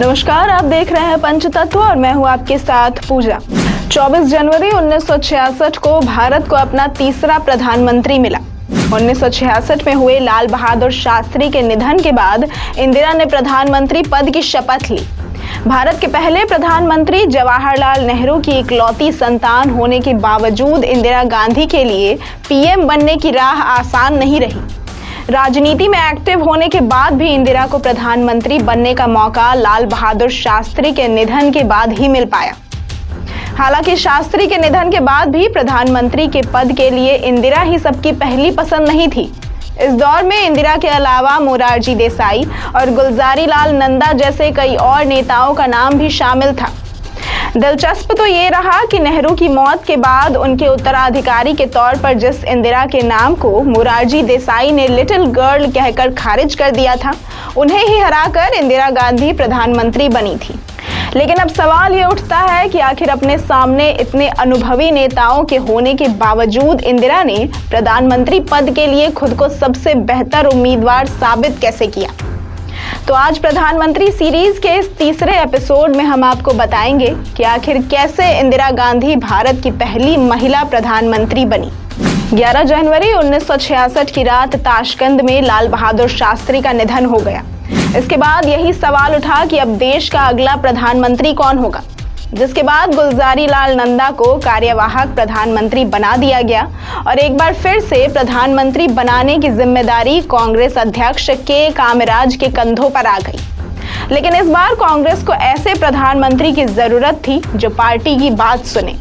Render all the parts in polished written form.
नमस्कार, आप देख रहे हैं पंचतत्व और मैं हूं आपके साथ पूजा। 24 जनवरी 1966 को भारत को अपना तीसरा प्रधानमंत्री मिला। 1966 में हुए लाल बहादुर शास्त्री के निधन के बाद इंदिरा ने प्रधानमंत्री पद की शपथ ली। भारत के पहले प्रधानमंत्री जवाहरलाल नेहरू की इकलौती संतान होने के बावजूद इंदिरा गांधी के लिए पीएम बनने की राह आसान नहीं रही। राजनीति में एक्टिव होने के बाद भी इंदिरा को प्रधानमंत्री बनने का मौका लाल बहादुर शास्त्री के निधन के बाद ही मिल पाया। हालांकि शास्त्री के निधन के बाद भी प्रधानमंत्री के पद के लिए इंदिरा ही सबकी पहली पसंद नहीं थी। इस दौर में इंदिरा के अलावा मोरारजी देसाई और गुलजारी लाल नंदा जैसे कई और नेताओं का नाम भी शामिल था। दिलचस्प तो ये रहा कि नेहरू की मौत के बाद उनके उत्तराधिकारी के तौर पर जिस इंदिरा के नाम को मोरारजी देसाई ने लिटिल गर्ल कहकर खारिज कर दिया था, उन्हें ही हराकर इंदिरा गांधी प्रधानमंत्री बनी थी। लेकिन अब सवाल ये उठता है कि आखिर अपने सामने इतने अनुभवी नेताओं के होने के बावजूद इंदिरा ने प्रधानमंत्री पद के लिए खुद को सबसे बेहतर उम्मीदवार साबित कैसे किया। तो आज प्रधानमंत्री सीरीज के इस तीसरे एपिसोड में हम आपको बताएंगे कि आखिर कैसे इंदिरा गांधी भारत की पहली महिला प्रधानमंत्री बनी। 11 जनवरी 1966 की रात ताशकंद में लाल बहादुर शास्त्री का निधन हो गया। इसके बाद यही सवाल उठा कि अब देश का अगला प्रधानमंत्री कौन होगा, जिसके बाद गुलजारी लाल नंदा को कार्यवाहक प्रधानमंत्री बना दिया गया और एक बार फिर से प्रधानमंत्री बनाने की जिम्मेदारी कांग्रेस अध्यक्ष के कामराज के कंधों पर आ गई। लेकिन इस बार कांग्रेस को ऐसे प्रधानमंत्री की जरूरत थी जो पार्टी की बात सुने।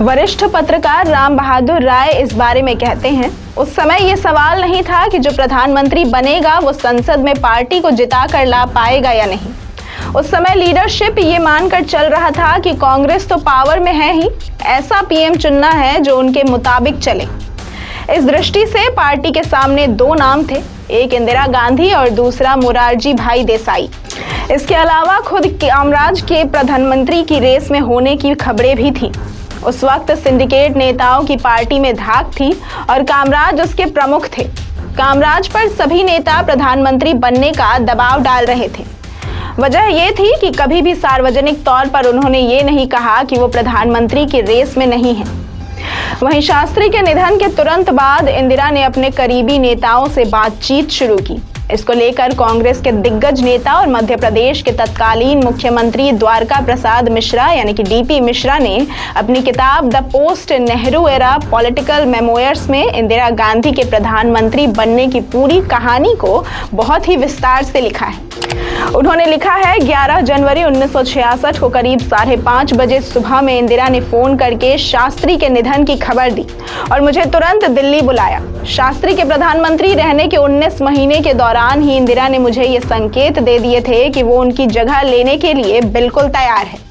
वरिष्ठ पत्रकार राम बहादुर राय इस बारे में कहते हैं, उस समय ये सवाल नहीं था कि जो प्रधानमंत्री बनेगा वो संसद में पार्टी को जिता कर ला पाएगा या नहीं। उस समय लीडरशिप ये मानकर चल रहा था कि कांग्रेस तो पावर में है ही, ऐसा पीएम चुनना है जो उनके मुताबिक चले। इस दृष्टि से पार्टी के सामने दो नाम थे, एक इंदिरा गांधी और दूसरा मोरारजी भाई देसाई। इसके अलावा खुद कामराज के प्रधानमंत्री की रेस में होने की खबरें भी थी। उस वक्त सिंडिकेट नेताओं की पार्टी में धाक थी और कामराज उसके प्रमुख थे। कामराज पर सभी नेता प्रधानमंत्री बनने का दबाव डाल रहे थे। वजह यह थी कि कभी भी सार्वजनिक तौर पर उन्होंने ये नहीं कहा कि वो प्रधानमंत्री की रेस में नहीं है। वहीं शास्त्री के निधन के तुरंत बाद इंदिरा ने अपने करीबी नेताओं से बातचीत शुरू की। इसको लेकर कांग्रेस के दिग्गज नेता और मध्य प्रदेश के तत्कालीन मुख्यमंत्री द्वारका प्रसाद मिश्रा यानी कि डीपी मिश्रा ने अपनी किताब the post Nehru era political memoirs में इंदिरा गांधी के प्रधानमंत्री बनने की पूरी कहानी को बहुत ही विस्तार से लिखा है। उन्होंने लिखा है, 11 जनवरी 1966 को करीब 5:30 बजे सुबह में इंदिरा ने फोन करके शास्त्री के निधन की खबर दी और मुझे तुरंत दिल्ली बुलाया। शास्त्री के प्रधानमंत्री रहने के 19 महीने के दौरान ही इंदिरा ने मुझे ये संकेत दे दिए थे कि वो उनकी जगह लेने के लिए बिल्कुल तैयार है।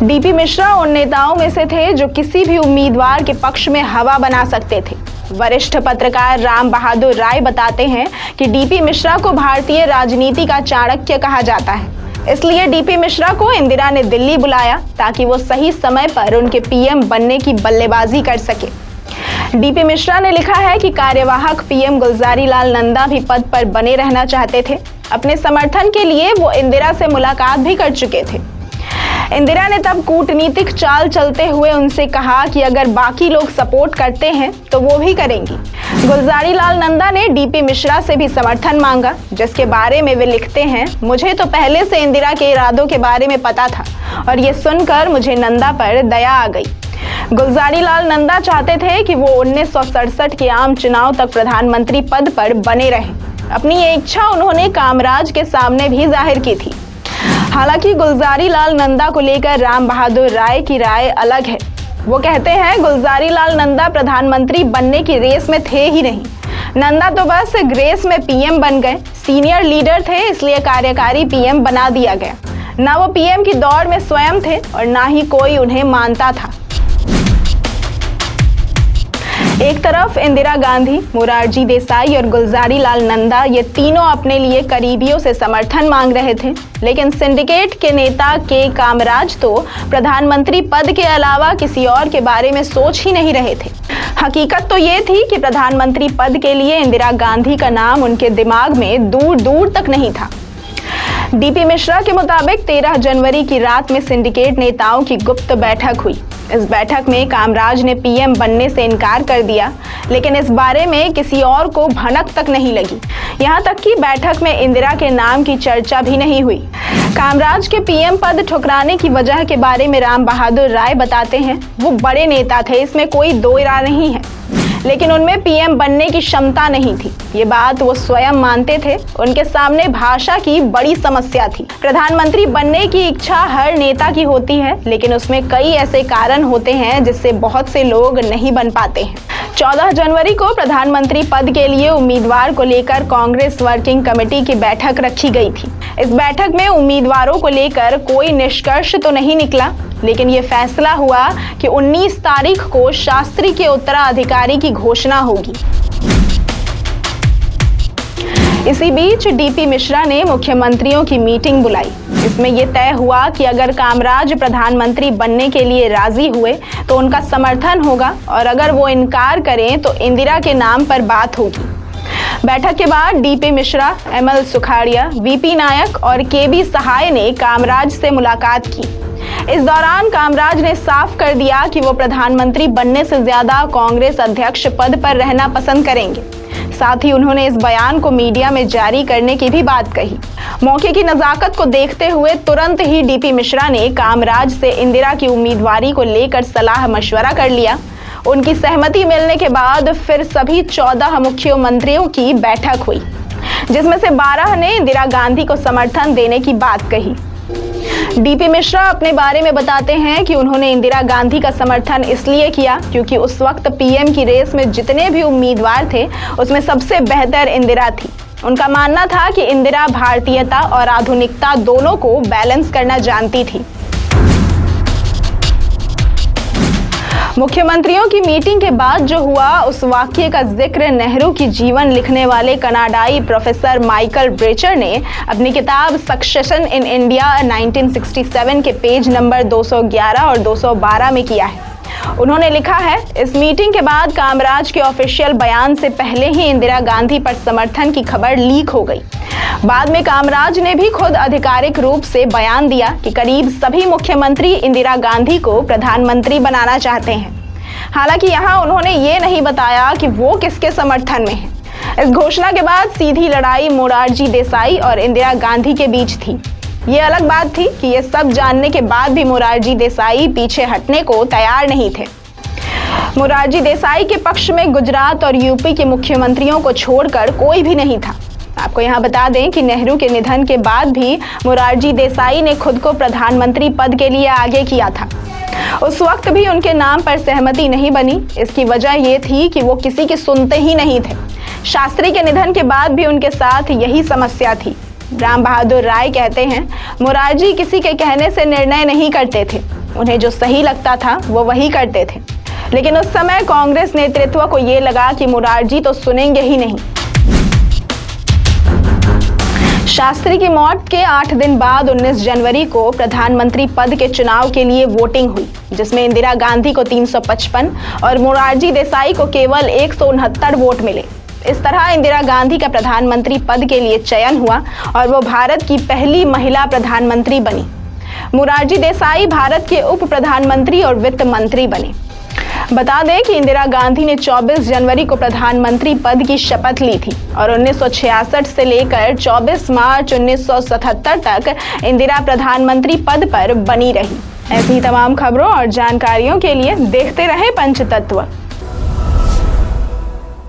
डीपी मिश्रा उन नेताओं में से थे जो किसी भी उम्मीदवार के पक्ष में हवा बना सकते थे। वरिष्ठ पत्रकार राम बहादुर राय बताते हैं कि डीपी मिश्रा को भारतीय राजनीति का चाणक्य कहा जाता है। इसलिए डीपी मिश्रा को इंदिरा ने दिल्ली बुलाया ताकि वो सही समय पर उनके पीएम बनने की बल्लेबाजी कर सके। डीपी मिश्रा ने लिखा है कि कार्यवाहक पीएम गुलजारी लाल नंदा भी पद पर बने रहना चाहते थे। अपने समर्थन के लिए वो इंदिरा से मुलाकात भी कर चुके थे। इंदिरा ने तब कूटनीतिक चाल चलते हुए उनसे कहा कि अगर बाकी लोग सपोर्ट करते हैं तो वो भी करेंगी। गुलजारी लाल नंदा ने डीपी मिश्रा से भी समर्थन मांगा, जिसके बारे में वे लिखते हैं, मुझे तो पहले से इंदिरा के इरादों के बारे में पता था और ये सुनकर मुझे नंदा पर दया आ गई। गुलजारी लाल नंदा चाहते थे कि वो 1967 के आम चुनाव तक प्रधानमंत्री पद पर बने रहें। अपनी ये इच्छा उन्होंने कामराज के सामने भी जाहिर की थी। हालांकि गुलजारी लाल नंदा को लेकर राम बहादुर राय की राय अलग है। वो कहते हैं, गुलजारी लाल नंदा प्रधानमंत्री बनने की रेस में थे ही नहीं। नंदा तो बस ग्रेस में पीएम बन गए। सीनियर लीडर थे इसलिए कार्यकारी पीएम बना दिया गया। ना वो पीएम की दौड़ में स्वयं थे और ना ही कोई उन्हें मानता था। एक तरफ इंदिरा गांधी, मोरारजी देसाई और गुलजारी लाल नंदा ये तीनों अपने लिए करीबियों से समर्थन मांग रहे थे, लेकिन सिंडिकेट के नेता के कामराज तो प्रधानमंत्री पद के अलावा किसी और के बारे में सोच ही नहीं रहे थे। हकीकत तो ये थी कि प्रधानमंत्री पद के लिए इंदिरा गांधी का नाम उनके दिमाग में दूर दूर तक नहीं था। डीपी मिश्रा के मुताबिक 13 जनवरी की रात में सिंडिकेट नेताओं की गुप्त बैठक हुई। इस बैठक में कामराज ने पीएम बनने से इनकार कर दिया, लेकिन इस बारे में किसी और को भनक तक नहीं लगी। यहाँ तक कि बैठक में इंदिरा के नाम की चर्चा भी नहीं हुई। कामराज के पीएम पद ठुकराने की वजह के बारे में राम बहादुर राय बताते हैं, वो बड़े नेता थे, इसमें कोई दो राय नहीं है, लेकिन उनमें पीएम बनने की क्षमता नहीं थी। ये बात वो स्वयं मानते थे। उनके सामने भाषा की बड़ी समस्या थी। प्रधानमंत्री बनने की इच्छा हर नेता की होती है, लेकिन उसमें कई ऐसे कारण होते हैं जिससे बहुत से लोग नहीं बन पाते हैं। 14 जनवरी को प्रधानमंत्री पद के लिए उम्मीदवार को लेकर कांग्रेस वर्किंग कमेटी की बैठक रखी गई थी। इस बैठक में उम्मीदवारों को लेकर कोई निष्कर्ष तो नहीं निकला, लेकिन ये फैसला हुआ कि 19 तारीख को शास्त्री के उत्तराधिकारी की घोषणा होगी। इसी बीच डीपी मिश्रा ने मुख्यमंत्रियों की मीटिंग बुलाई। इसमें यह तय हुआ कि अगर कामराज प्रधानमंत्री बनने के लिए राजी हुए तो उनका समर्थन होगा, और अगर वो इनकार करें तो इंदिरा के नाम पर बात होगी। बैठक के बाद DP Mishra, ML Sukhadia, VP Nayak और केबी सहाय ने कामराज से मुलाकात की। इस दौरान कामराज ने साफ कर दिया कि वो प्रधानमंत्री बनने से ज्यादा कांग्रेस अध्यक्ष पद पर रहना पसंद करेंगे। साथ ही उन्होंने इस बयान को मीडिया में जारी करने की भी बात कही। मौके की नजाकत को देखते हुए तुरंत ही डीपी मिश्रा ने कामराज से इंदिरा की उम्मीदवारी को लेकर सलाह मशवरा कर लिया। उनकी सहमति मिलने के बाद फिर सभी 14 मुख्यमंत्रियों की बैठक हुई, जिसमें से 12 ने इंदिरा गांधी को समर्थन देने की बात कही। डीपी मिश्रा अपने बारे में बताते हैं कि उन्होंने इंदिरा गांधी का समर्थन इसलिए किया क्योंकि उस वक्त पीएम की रेस में जितने भी उम्मीदवार थे उसमें सबसे बेहतर इंदिरा थी। उनका मानना था कि इंदिरा भारतीयता और आधुनिकता दोनों को बैलेंस करना जानती थी। मुख्यमंत्रियों की मीटिंग के बाद जो हुआ उस वाक्य का जिक्र नेहरू की जीवन लिखने वाले कनाडाई प्रोफेसर माइकल ब्रेचर ने अपनी किताब सक्सेशन इन इंडिया 1967 के पेज नंबर 211 और 212 में किया है। उन्होंने लिखा है, इस मीटिंग के बाद कामराज के ऑफिशियल बयान से पहले ही इंदिरा गांधी पर समर्थन की खबर लीक हो गई। बाद में कामराज ने भी खुद आधिकारिक रूप से बयान दिया कि करीब सभी मुख्यमंत्री इंदिरा गांधी को प्रधानमंत्री बनाना चाहते हैं। हालांकि यहाँ उन्होंने ये नहीं बताया कि वो किसके समर्थन में है। इस घोषणा के बाद सीधी लड़ाई मोरारजी देसाई और इंदिरा गांधी के बीच थी। ये अलग बात थी कि ये सब जानने के बाद भी मोरारजी देसाई पीछे हटने को तैयार नहीं थे। मोरारजी देसाई के पक्ष में गुजरात और यूपी के मुख्यमंत्रियों को छोड़कर कोई भी नहीं था। आपको यहाँ बता दें कि नेहरू के निधन के बाद भी मोरारजी देसाई ने खुद को प्रधानमंत्री पद के लिए आगे किया था। उस वक्त भी उनके नाम पर सहमति नहीं बनी। इसकी वजह ये थी कि वो किसी की सुनते ही नहीं थे। शास्त्री के निधन के बाद भी उनके साथ यही समस्या थी। राम बहादुर राय कहते हैं, मोरारजी किसी के कहने से निर्णय नहीं करते थे, उन्हें जो सही लगता था वो वही करते थे। लेकिन उस समय कांग्रेस नेतृत्व को ये लगा कि मोरारजी तो सुनेंगे ही नहीं। शास्त्री की मौत के 8 दिन बाद 19 जनवरी को प्रधानमंत्री पद के चुनाव के लिए वोटिंग हुई, जिसमें इंदिरा गांधी को 355 और मोरारजी देसाई को केवल 169 वोट मिले। इस तरह इंदिरा गांधी का प्रधानमंत्री पद के लिए चयन हुआ और वो भारत की पहली महिला प्रधानमंत्री बनी। मोरारजी देसाई भारत के उप प्रधानमंत्री और वित्त मंत्री बने। बता दें कि इंदिरा गांधी ने 24 जनवरी को प्रधानमंत्री पद की शपथ ली थी और 1966 से लेकर 24 मार्च 1977 तक इंदिरा प्रधानमंत्री पद पर बनी रही। ऐसी तमाम खबरों और जानकारियों के लिए देखते रहे पंचतत्व।